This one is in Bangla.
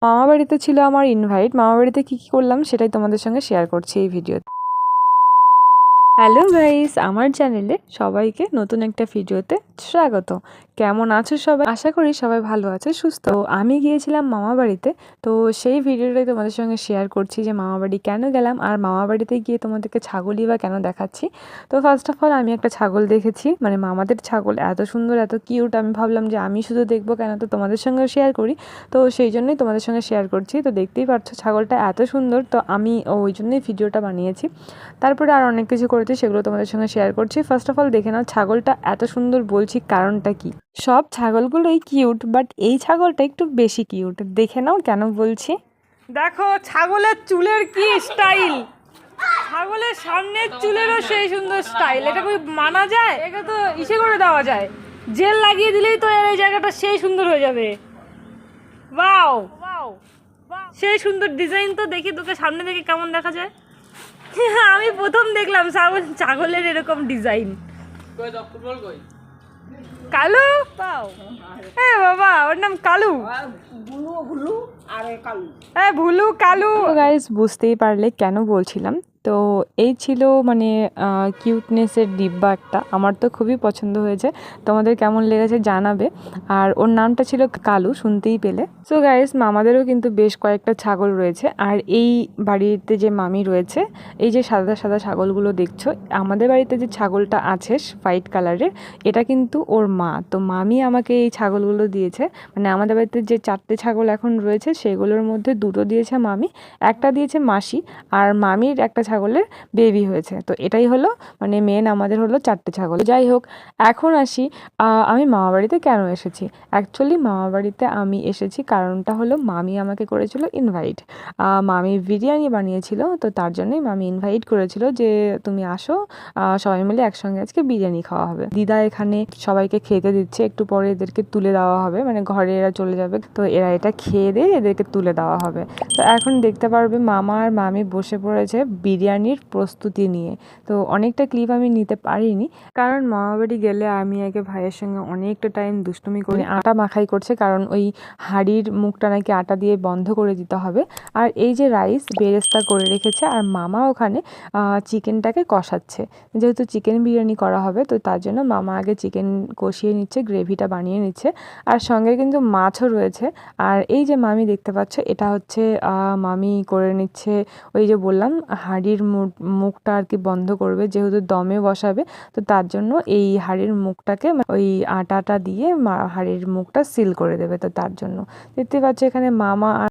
মামা বাড়িতে ছিল আমার ইনভাইট। মামা বাড়িতে কী করলাম সেটাই তোমাদের সঙ্গে শেয়ার করছি এই ভিডিওতে। হ্যালো গাইস, আমার চ্যানেলে সবাইকে নতুন একটা ভিডিওতে স্বাগত। কেমন আছো সবাই? আশা করি সবাই ভালো আছে, সুস্থ। আমি গিয়েছিলাম মামা বাড়িতে, তো সেই ভিডিওটাই তোমাদের সঙ্গে শেয়ার করছি যে মামা বাড়ি কেন গেলাম আর মামা বাড়িতে গিয়ে তোমাদেরকে ছাগলই বা কেন দেখাচ্ছি। তো ফার্স্ট অফ অল আমি একটা ছাগল দেখেছি, মানে মামাদের ছাগল এত সুন্দর এত কিউট, আমি ভাবলাম যে আমি শুধু দেখবো কেন, তো তোমাদের সঙ্গেও শেয়ার করি। তো সেই জন্যই তোমাদের সঙ্গে শেয়ার করছি। তো দেখতেই পাচ্ছ ছাগলটা এত সুন্দর, তো আমি ওই জন্যই ভিডিওটা বানিয়েছি। তারপরে আর অনেক কিছু করেছি, সেগুলো তোমাদের সঙ্গে শেয়ার করছি। ফার্স্ট অফ অল দেখে নাও ছাগলটা এত সুন্দর, বলছি কারণটা কি। সব ছাগলগুলোই কিউট, বাট এই ছাগলটা একটু বেশি কিউট। দেখে নাও কেন বলছি। দেখো ছাগলের চুলের কি স্টাইল, ছাগলের সামনের চুলেরও সেই সুন্দর স্টাইল। এটা খুব মানা যায়, এটা তো ইসে করে দেওয়া যায়, জেল লাগিয়ে দিলেই তো এই জায়গাটা সেই সুন্দর হয়ে যাবে। ওয়াও ওয়াও, সেই সুন্দর ডিজাইন। তো দেখি তোকে সামনে থেকে কেমন দেখা যায়। আমি প্রথম দেখলাম ছাগলের এরকম ডিজাইন। কালু পাও, হ্যাঁ বাবা, ওর নাম কালু। হ্যাঁ ভুলু কালু। গাইস বুঝতেই পারলে কেন বলছিলাম। তো এই ছিল মানে কিউটনেসের ডিব্বা একটা, আমার তো খুবই পছন্দ হয়েছে। তোমাদের কেমন লেগেছে জানাবে। আর ওর নামটা ছিল কালু, শুনতেই পেলে। সো গাইস মামাদেরও কিন্তু বেশ কয়েকটা ছাগল রয়েছে। আর এই বাড়িতে যে মামি রয়েছে, এই যে সাদা সাদা ছাগলগুলো দেখছো, আমাদের বাড়িতে যে ছাগলটা আছে হোয়াইট কালারের, এটা কিন্তু ওর মা। তো মামি আমাকে এই ছাগলগুলো দিয়েছে, মানে আমাদের বাড়িতে যে 4টে ছাগল এখন রয়েছে সেগুলোর মধ্যে 2টো দিয়েছে মামি, একটা দিয়েছে মাসি, আর মামির একটা ছাগলের বেবি হয়েছে। তো এটাই হলো মানে মেন আমাদের হলো 4টে ছাগল। যাই হোক, এখন আসি আমি মামা বাড়িতে কেন এসেছি। অ্যাকচুয়ালি মামা বাড়িতে আমি এসেছি কারণটা হলো মামি আমাকে করেছিল ইনভাইট। মামি বিরিয়ানি বানিয়েছিল, তো তার জন্যই মামি ইনভাইট করেছিল যে তুমি আসো, সবাই মিলে একসঙ্গে আজকে বিরিয়ানি খাওয়া হবে। দিদা এখানে সবাইকে খেতে দিচ্ছে, একটু পরে এদেরকে তুলে দেওয়া হবে, মানে ঘরে এরা চলে যাবে, তো এরা এটা খেয়ে দিয়ে এদেরকে তুলে দেওয়া হবে। তো এখন দেখতে পারবে মামা আর মামি বসে পড়েছে বিরিয়ানির প্রস্তুতি নিয়ে। তো অনেকটা ক্লিপ আমি নিতে পারিনি, কারণ মামা বাড়ি গেলে আমি আগে ভাইয়ের সঙ্গে অনেকটা টাইম দুষ্টুমি করি। আটা মাখাই করছে, কারণ ওই হাঁড়ির মুখটা নাকি আটা দিয়ে বন্ধ করে দিতে হবে। আর এই যে রাইস বেরেস্তা করে রেখেছে, আর মামা ওখানে চিকেনটাকে কষাচ্ছে। যেহেতু চিকেন বিরিয়ানি করা হবে, তো তার জন্য মামা আগে চিকেন কষিয়ে নিচ্ছে, গ্রেভিটা বানিয়ে নিচ্ছে, আর সঙ্গে কিন্তু মাছও রয়েছে। আর এই যে মামি দেখতে পাচ্ছ, এটা হচ্ছে মামি করে নিচ্ছে, ওই যে বললাম হাঁড়ির মুখটা আর কি বন্ধ করবে, যেহেতু দমে বসাবে, তো তার জন্য এই হাঁড়ির মুখটাকে ওই আটাটা দিয়ে হাঁড়ির মুখটা সিল করে দেবে। তো তার জন্য দেখতে পাচ্ছ এখানে মামা